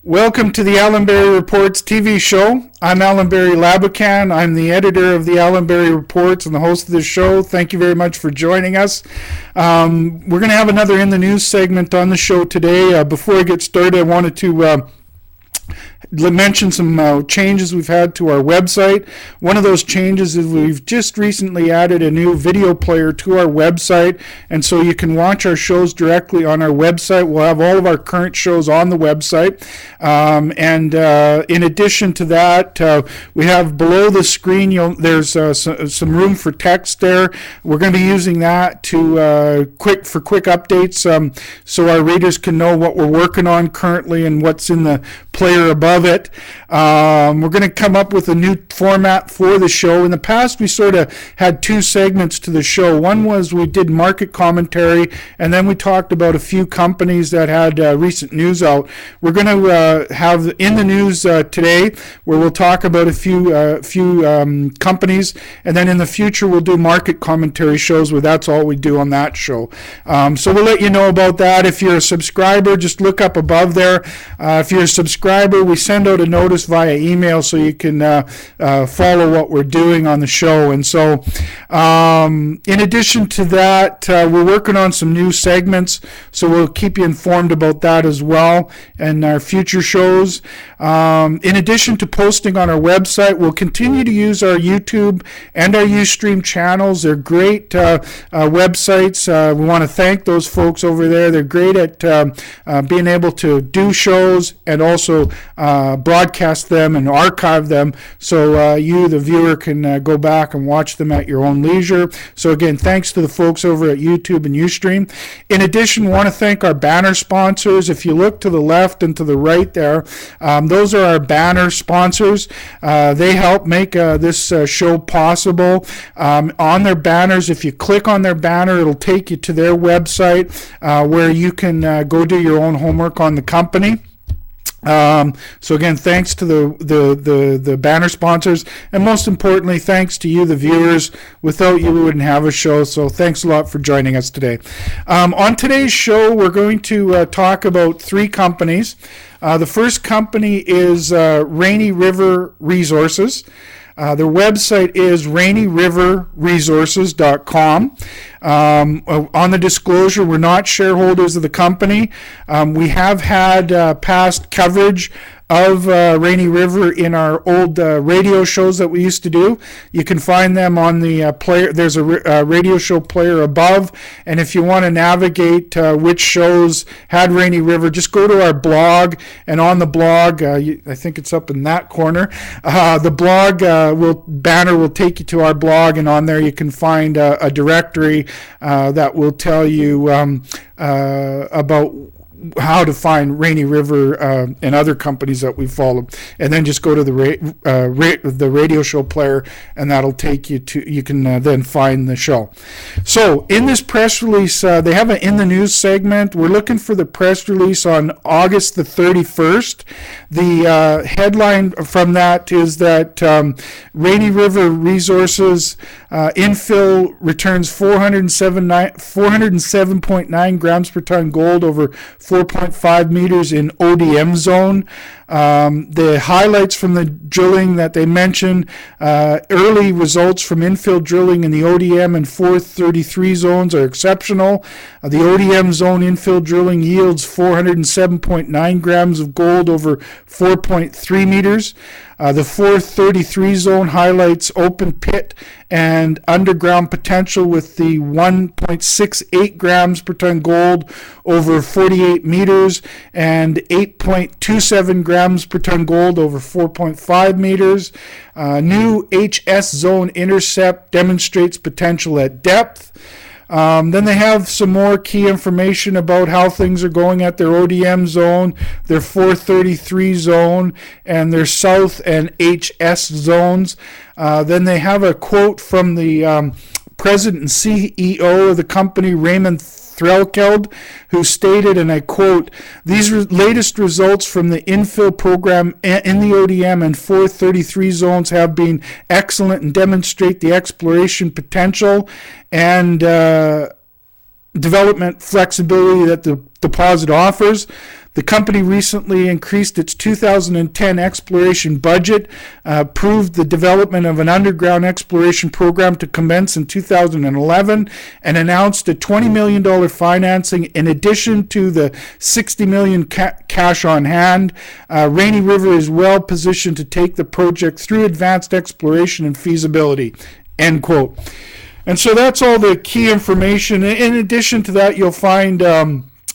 Welcome to the Allenberry Reports TV show. I'm Allenberry Labucan. I'm the editor of the Allenberry Reports and the host of this show. Thank you very much for joining us. We're going to have another In the News segment on the show today. Before I get started, I wanted to mention some changes we've had to our website. One of those changes is we've just recently added a new video player to our website, and so you can watch our shows directly on our website. We'll have all of our current shows on the website, and in addition to that, we have below the screen, there's some room for text there. We're going to be using that to quick updates, so our readers can know what we're working on currently and what's in the player above it. We're going to come up with a new format for the show. In the past, we sort of had two segments to the show. One was we did market commentary, and then we talked about a few companies that had recent news out. We're going to have In the News today, where we'll talk about a few companies, and then in the future we'll do market commentary shows where that's all we do on that show. So we'll let you know about that. If you're a subscriber, just look up above there. If you're a subscriber, we send out a notice via email so you can follow what we're doing on the show. And so in addition to that, we're working on some new segments, so we'll keep you informed about that as well in our future shows. In addition to posting on our website, we'll continue to use our YouTube and our Ustream channels. They're great websites. We want to thank those folks over there. They're great at being able to do shows and also broadcast them and archive them, so you, the viewer, can go back and watch them at your own leisure. So again, thanks to the folks over at YouTube and Ustream. In addition, we want to thank our banner sponsors. If you look to the left and to the right there, those are our banner sponsors. They help make this show possible. On their banners, if you click on their banner, it'll take you to their website where you can go do your own homework on the company. So again, thanks to the banner sponsors, and most importantly, thanks to you, the viewers. Without you, we wouldn't have a show, so thanks a lot for joining us today. On today's show, we're going to talk about three companies. The first company is Rainy River Resources. Their website is rainyriverresources.com. On the disclosure, we're not shareholders of the company. We have had past coverage of Rainy River in our old radio shows that we used to do. You can find them on the player. There's a radio show player above, and if you want to navigate which shows had Rainy River, just go to our blog, and on the blog, I think it's up in that corner, the blog banner will take you to our blog, and on there you can find a directory that will tell you about how to find Rainy River and other companies that we follow, and then just go to the radio show player, and that'll take you to, you can then find the show. So in this press release, they have an In the News segment. We're looking for the press release on August the 31st. The headline from that is that Rainy River Resources infill returns 407.9 grams per ton gold over 4.5 meters in ODM zone. The highlights from the drilling that they mentioned, early results from infill drilling in the ODM and 433 zones are exceptional. The ODM zone infill drilling yields 407.9 grams of gold over 4.3 meters. The 433 zone highlights open pit and underground potential with the 1.68 grams per ton gold over 48 meters and 8.27 grams per ton gold over 4.5 meters. New HS zone intercept demonstrates potential at depth. Then they have some more key information about how things are going at their ODM zone, their 433 zone, and their South and HS zones. Then they have a quote from the president and CEO of the company, Raymond Threlkeld, who stated, and I quote, "These latest results from the infill program in the ODM and 433 zones have been excellent and demonstrate the exploration potential and development flexibility that the deposit offers. The company recently increased its 2010 exploration budget, approved the development of an underground exploration program to commence in 2011, and announced a $20 million financing in addition to the $60 million cash on hand. Rainy River is well positioned to take the project through advanced exploration and feasibility. End quote. And so that's all the key information. In addition to that, you'll find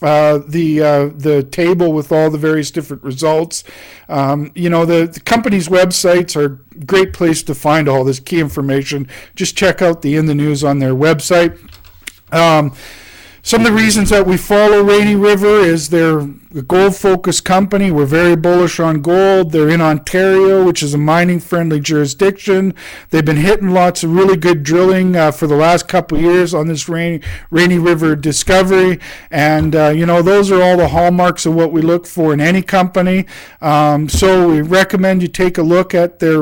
the table with all the various different results. The company's websites are a great place to find all this key information. Just check out the In the News on their website. Some of the reasons that we follow Rainy River is they're a gold-focused company. We're very bullish on gold. They're in Ontario, which is a mining-friendly jurisdiction. They've been hitting lots of really good drilling for the last couple of years on this Rainy River discovery. And, those are all the hallmarks of what we look for in any company. So we recommend you take a look at their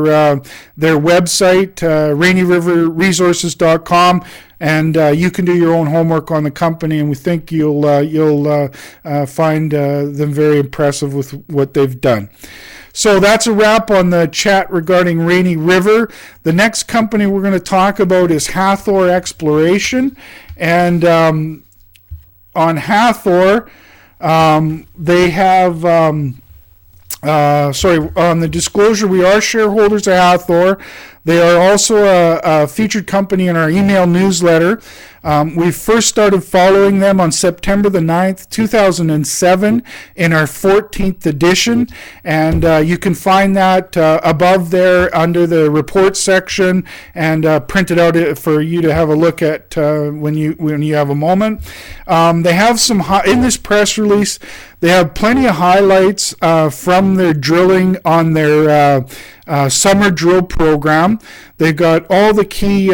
website, RainyRiverResources.com. And you can do your own homework on the company, and we think you'll find them very impressive with what they've done. So that's a wrap on the chat regarding Rainy River. The next company we're going to talk about is Hathor Exploration. And on Hathor, they have... on the disclosure, we are shareholders of Hathor. They are also a featured company in our email newsletter. We first started following them on September the 9th, 2007 in our 14th edition. And you can find that above there under the report section and print it out for you to have a look at when you have a moment. They have some, in this press release, they have plenty of highlights from their drilling on their summer drill program. They've got all the key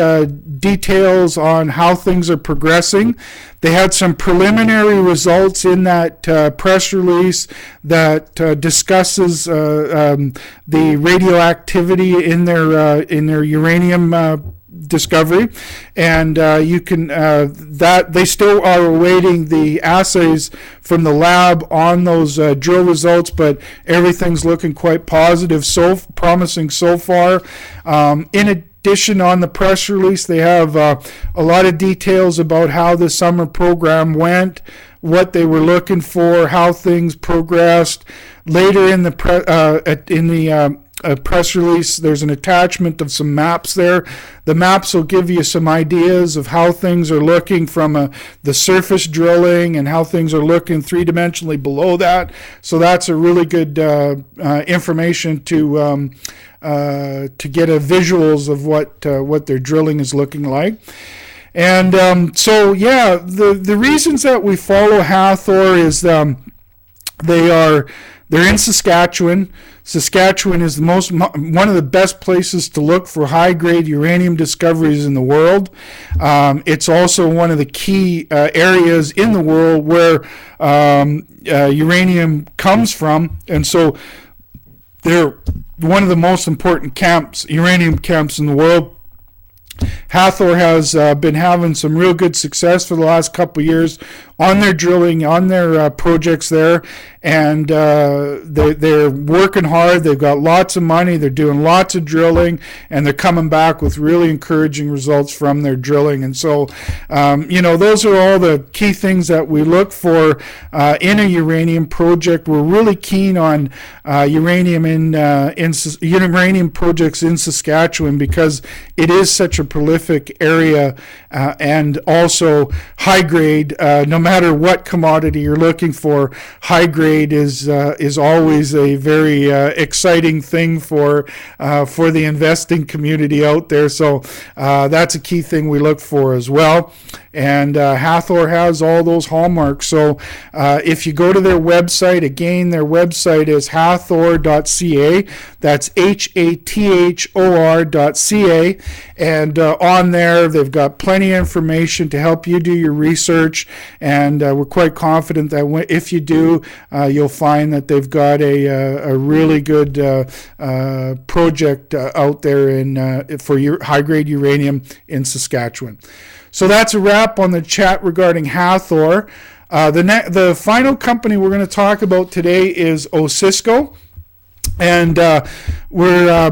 details on how things are progressing. They had some preliminary results in that press release that discusses the radioactivity in their uranium discovery, and you can that they still are awaiting the assays from the lab on those drill results, but everything's looking quite positive, so promising so far. In addition, on the press release, they have a lot of details about how the summer program went, what they were looking for, how things progressed. Later in the press release, there's an attachment of some maps there. The maps will give you some ideas of how things are looking from the surface drilling and how things are looking three-dimensionally below that. So that's a really good information to get a visuals of what their drilling is looking like. And the reasons that we follow Hathor is they're in Saskatchewan. Saskatchewan is one of the best places to look for high-grade uranium discoveries in the world. It's also one of the key areas in the world where uranium comes from, and so they're one of the most important uranium camps in the world. Hathor has been having some real good success for the last couple of years on their drilling, on their projects there, and they're working hard. They've got lots of money. They're doing lots of drilling, and they're coming back with really encouraging results from their drilling. And so, those are all the key things that we look for in a uranium project. We're really keen on uranium projects in Saskatchewan because it is such a prolific area and also high grade. No matter what commodity you're looking for, high grade is always a very exciting thing for the investing community out there. So that's a key thing we look for as well. And Hathor has all those hallmarks. So if you go to their website, again, their website is hathor.ca. That's hathor.ca. And on there, they've got plenty of information to help you do your research. And we're quite confident that if you do, you'll find that they've got a really good project out there for your high-grade uranium in Saskatchewan. So that's a wrap on the chat regarding Hathor. The final company we're going to talk about today is Osisko. And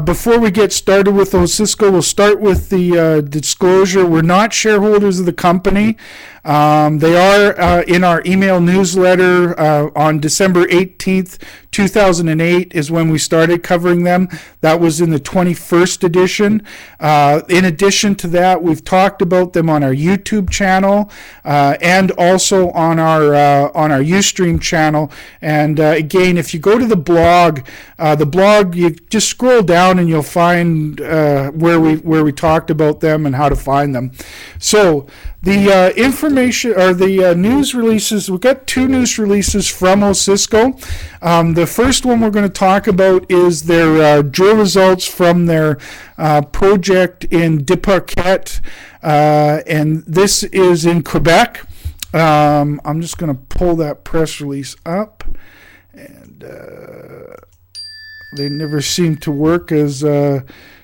before we get started with Osisko, we'll start with the disclosure. We're not shareholders of the company. They are in our email newsletter on December 18th, 2008 is when we started covering them. That was in the 21st edition. In addition to that, we've talked about them on our YouTube channel and also on our Ustream channel. And again, if you go to the blog, you just scroll down and you'll find where we talked about them and how to find them. So the information or the news releases, we've got two news releases from Osisko. The first one we're going to talk about is their drill results from their project in Deparquet, and this is in Quebec. I'm just going to pull that press release up, and they never seem to work as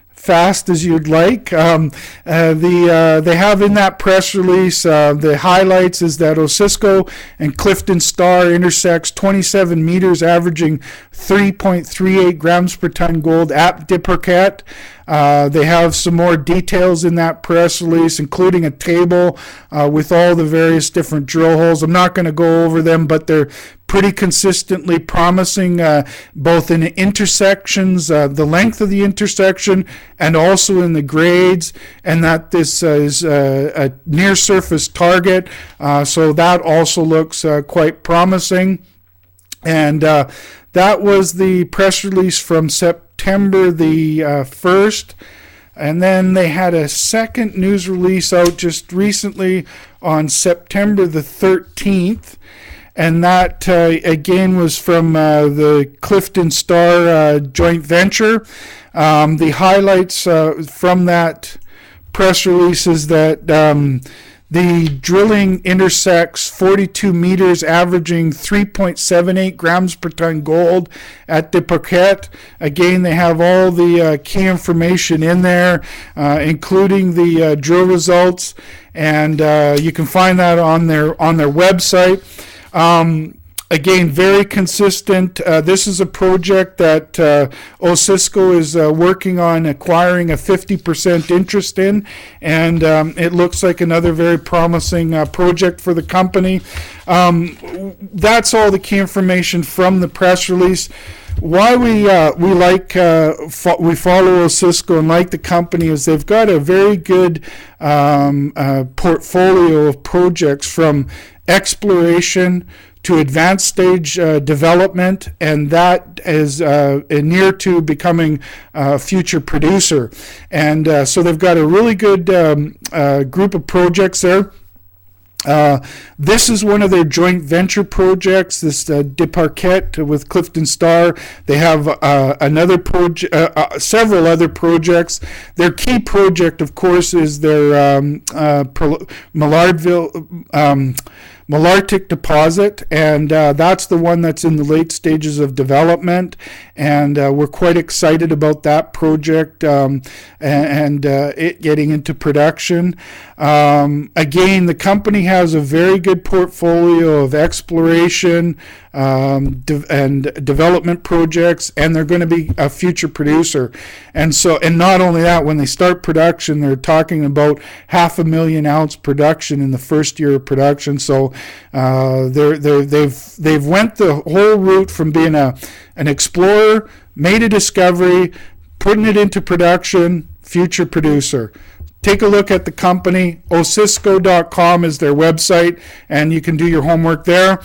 fast as you'd like. They have in that press release, the highlights is that Osisko and Clifton Star intersects 27 meters, averaging 3.38 grams per ton gold at Deparquet. They have some more details in that press release, including a table with all the various different drill holes. I'm not going to go over them, but they're pretty consistently promising, both in intersections, the length of the intersection, and also in the grades, and that this is a near surface target. So that also looks quite promising. And that was the press release from September the 1st. And then they had a second news release out just recently on September the 13th. And that, again, was from the Clifton Star joint venture. The highlights from that press release is that the drilling intersects 42 meters, averaging 3.78 grams per ton gold at Deparquet. Again, they have all the key information in there, including the drill results, and you can find that on their website. Again, very consistent. This is a project that Osisko is working on acquiring a 50% interest in, and it looks like another very promising project for the company. That's all the key information from the press release. Why we follow Osisko and like the company is they've got a very good portfolio of projects, from exploration to advanced stage development, and that is near to becoming a future producer. And so they've got a really good group of projects there. This is one of their joint venture projects, this Deparquet with Clifton Star. They have another project, several other projects. Their key project, of course, is their Malartic deposit, and that's the one that's in the late stages of development, and we're quite excited about that project and it getting into production. Again, the company has a very good portfolio of exploration and development projects, and they're going to be a future producer. And not only that, when they start production, they're talking about 500,000 ounce production in the first year of production. So they've went the whole route from being an explorer, made a discovery, putting it into production, future producer. Take a look at the company. Osisko.com is their website, and you can do your homework there.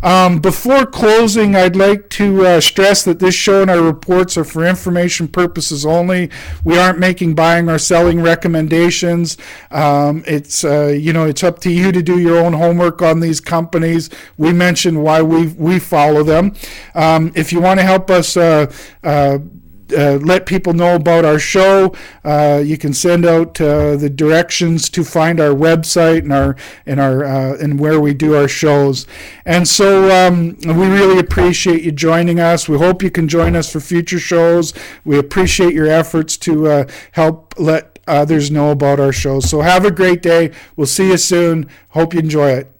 Before closing, I'd like to stress that this show and our reports are for information purposes only. We aren't making buying or selling recommendations. It's up to you to do your own homework on these companies. We mentioned why we follow them. If you want to help us let people know about our show, you can send out the directions to find our website and where we do our shows. And so we really appreciate you joining us. We hope you can join us for future shows. We appreciate your efforts to help let others know about our shows. So have a great day. We'll see you soon. Hope you enjoy it.